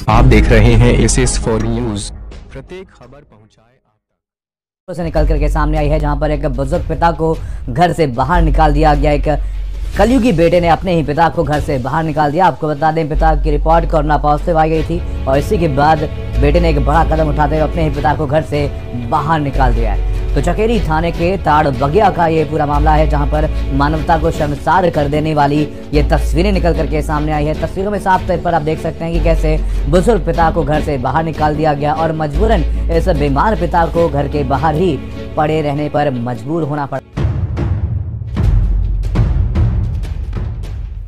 आप देख रहे हैं SS4 न्यूज। प्रत्येक खबर पहुंचाए आप तक। से निकल करके सामने आई है, जहां पर एक बुजुर्ग पिता को घर से बाहर निकाल दिया गया। एक कलयुगी बेटे ने अपने ही पिता को घर से बाहर निकाल दिया। आपको बता दें, पिता की रिपोर्ट कोरोना पॉजिटिव आई गई थी और इसी के बाद बेटे ने एक बड़ा कदम उठाते हुए अपने ही पिता को घर से बाहर निकाल दिया है। तो चकेरी थाने के ताड़ बगिया का ये पूरा मामला है, जहां पर मानवता को शर्मसार कर देने वाली ये तस्वीरें निकल करके सामने आई है। तस्वीरों में साफ तौर पर आप देख सकते हैं कि कैसे बुजुर्ग पिता को घर से बाहर निकाल दिया गया और मजबूरन इस बीमार पिता को घर के बाहर ही पड़े रहने पर मजबूर होना पड़ा।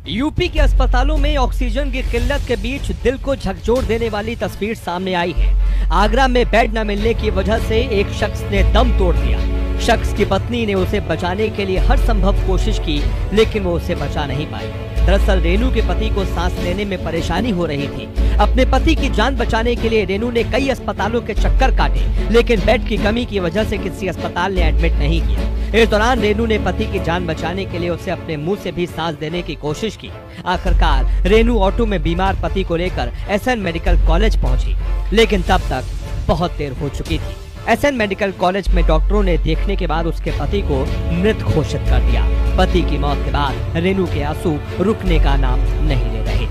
यूपी के अस्पतालों में ऑक्सीजन की किल्लत के बीच दिल को झकझोर देने वाली तस्वीर सामने आई है। आगरा में बेड न मिलने की वजह से एक शख्स ने दम तोड़ दिया। शख्स की पत्नी ने उसे बचाने के लिए हर संभव कोशिश की, लेकिन वो उसे बचा नहीं पाई। दरअसल रेनू के पति को सांस लेने में परेशानी हो रही थी। अपने पति की जान बचाने के लिए रेनू ने कई अस्पतालों के चक्कर काटे, लेकिन बेड की कमी की वजह से किसी अस्पताल ने एडमिट नहीं किया। इस दौरान रेनू ने पति की जान बचाने के लिए उसे अपने मुंह से भी सांस देने की कोशिश की। आखिरकार रेनू ऑटो में बीमार पति को लेकर SN मेडिकल कॉलेज पहुंची, लेकिन तब तक बहुत देर हो चुकी थी। SN मेडिकल कॉलेज में डॉक्टरों ने देखने के बाद उसके पति को मृत घोषित कर दिया। पति की मौत के बाद रेनू के आंसू रुकने का नाम नहीं ले रहे।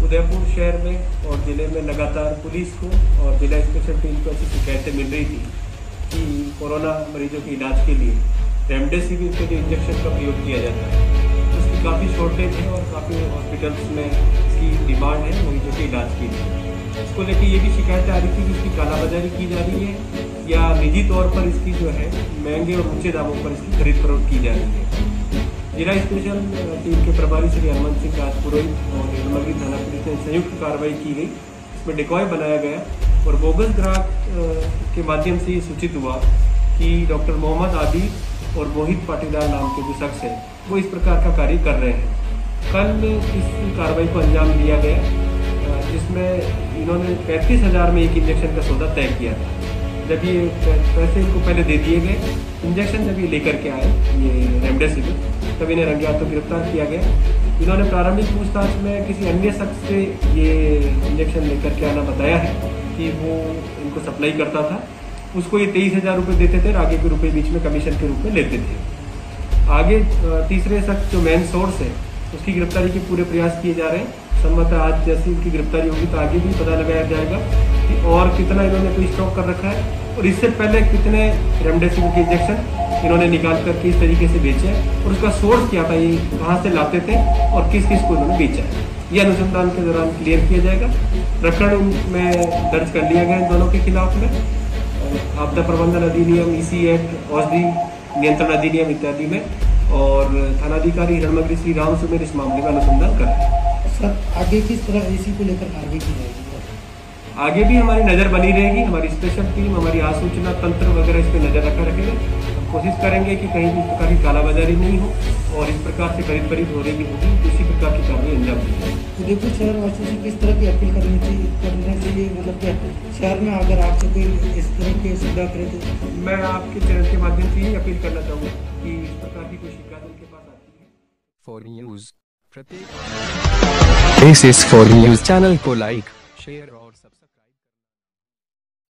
उदयपुर शहर में और ज़िले में लगातार पुलिस को और जिला स्पेशल टीम को ऐसी शिकायतें मिल रही थी कि कोरोना मरीजों के इलाज के लिए रेमडेसिविर के जो इंजेक्शन का प्रयोग किया जाता है, उसकी काफ़ी शॉर्टेज है और काफ़ी हॉस्पिटल्स में इसकी डिमांड है मरीजों के इलाज के लिए। इसको लेकर ये भी शिकायतें आ रही थी कि इसकी कालाबाजारी की जा रही है या निजी तौर पर इसकी जो है महंगे और ऊँचे दामों पर इसकी खरीद फरोख्त की जा रही है। जिला स्पेशल टीम के प्रभारी श्री हनुमंत सिंह राजपुरोहित और निर्मली थाना पुलिस ने संयुक्त कार्रवाई की गई। इसमें डिकॉय बनाया गया और बोगस ग्राहक के माध्यम से ये सूचित हुआ कि डॉक्टर मोहम्मद आबिद और मोहित पाटीदार नाम के जो शख्स है वो इस प्रकार का कार्य कर रहे हैं। कल इस कार्रवाई को अंजाम दिया गया, जिसमें इन्होंने 35,000 में एक इंजेक्शन का सौदा तय किया था। जब ये पैसे इनको पहले दे दिए गए, इंजेक्शन जब ये लेकर के आए ये रेमडेसिविर, तब इन्हें रंगे हाथों गिरफ्तार किया गया। इन्होंने प्रारंभिक पूछताछ में किसी अन्य शख्स से ये इंजेक्शन लेकर के आना बताया है कि वो इनको सप्लाई करता था। उसको ये 23,000 रुपये देते थे और आगे के रुपये बीच में कमीशन के रूप में लेते थे। आगे तीसरे शख्स जो मेन सोर्स है उसकी गिरफ्तारी के पूरे प्रयास किए जा रहे हैं। संभवतः आज जैसी इनकी गिरफ्तारी होगी तो आगे भी पता लगाया जाएगा कि और कितना इन्होंने कोई स्टॉक कर रखा है और इससे पहले कितने रेमडेसिविर के इंजेक्शन इन्होंने निकाल कर किस तरीके से बेचे और उसका सोर्स क्या था, ये कहाँ से लाते थे और किस किस को इन्होंने बेचा है, ये अनुसंधान के दौरान क्लियर किया जाएगा। प्रकरण में दर्ज कर लिया गया इन दोनों के खिलाफ में आपदा प्रबंधन अधिनियम, EC एक्ट, औषधि नियंत्रण अधिनियम इत्यादि में, और थानाधिकारी हिरणमगरी श्री राम सुमेर इस मामले में अनुसंधान कर रहे हैं। सर, आगे किस तरह इसी को लेकर कार्रवाई की जाएगी? आगे भी हमारी नज़र बनी रहेगी। हमारी स्पेशल टीम, हमारी आसूचना तंत्र वगैरह इस पर नज़र रखा रखेगा। कोशिश करेंगे कि कहीं भी इस प्रकार की कालाबाजारी नहीं हो और इस प्रकार से खरीद फरीद हो रही होगी तो इसी प्रकार की कार्रवाई अंजाम देंगे। उदयपुर शहर वासियों से किस तरह की अपील करनी चाहिए? मतलब क्या शहर में अगर आपसे कोई इस तरह की सुविधा करे तो? मैं आपके चैनल के माध्यम से यही अपील करना चाहूँगा कि इस प्रकार की कोई शिकायत उनके पास आती है। फॉर न्यूज प्रत्येक SS4 न्यूज चैनल को लाइक, शेयर और सब्सक्राइब